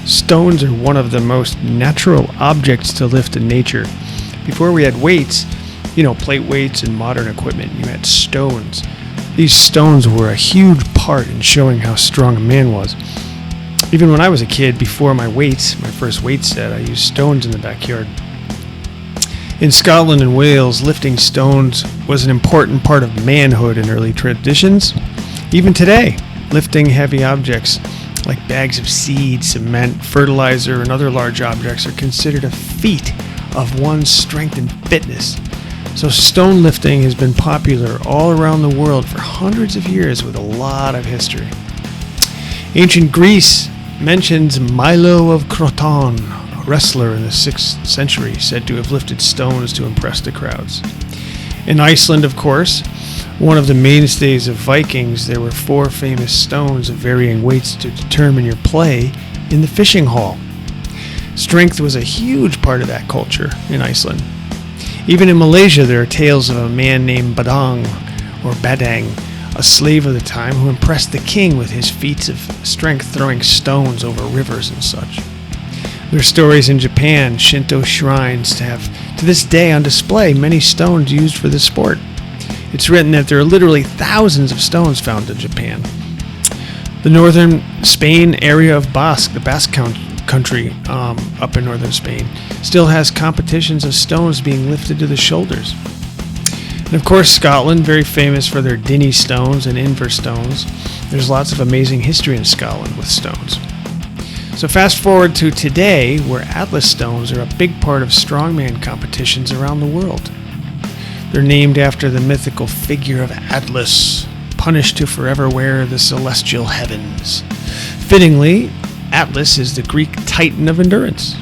Stones are one of the most natural objects to lift in nature. Before we had weights, plate weights and modern equipment, you had stones. These stones were a huge part in showing how strong a man was. Even when I was a kid, before my first weight set, I used stones in the backyard. In Scotland and Wales, lifting stones was an important part of manhood in early traditions. Even today, lifting heavy objects like bags of seed, cement, fertilizer, and other large objects are considered a feat of one's strength and fitness. So stone lifting has been popular all around the world for hundreds of years with a lot of history. Ancient Greece mentions Milo of Croton, a wrestler in the 6th century, said to have lifted stones to impress the crowds. In Iceland, of course, one of the mainstays of Vikings, there were 4 famous stones of varying weights to determine your play in the fishing hall. Strength was a huge part of that culture in Iceland. Even in Malaysia, there are tales of a man named Badang, a slave of the time who impressed the king with his feats of strength throwing stones over rivers and such. There are stories in Japan, Shinto shrines to this day on display many stones used for this sport. It's written that there are literally thousands of stones found in Japan. The northern Spain area of the Basque country up in northern Spain, still has competitions of stones being lifted to the shoulders. And of course, Scotland, very famous for their Dinnie stones and Inver stones. There's lots of amazing history in Scotland with stones. So fast forward to today, where Atlas stones are a big part of strongman competitions around the world. They're named after the mythical figure of Atlas, punished to forever wear the celestial heavens. Fittingly, Atlas is the Greek titan of endurance.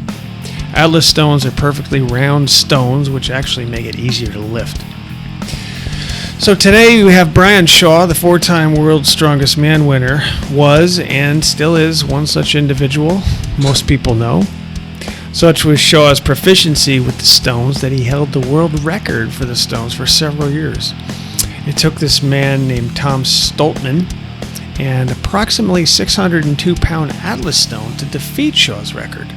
Atlas stones are perfectly round stones, which actually make it easier to lift. So today we have Brian Shaw, the 4-time World's Strongest Man winner, was and still is one such individual most people know. Such was Shaw's proficiency with the stones that he held the world record for the stones for several years. It took this man named Tom Stoltman and approximately 602-pound Atlas stone to defeat Shaw's record.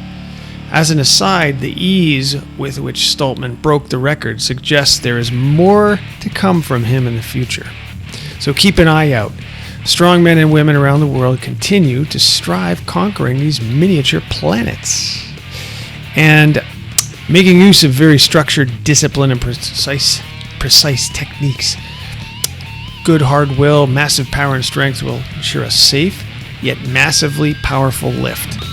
As an aside, the ease with which Stoltman broke the record suggests there is more to come from him in the future. So keep an eye out. Strong men and women around the world continue to strive conquering these miniature planets and making use of very structured discipline and precise techniques. Good hard will, massive power and strength will ensure a safe, yet massively powerful lift.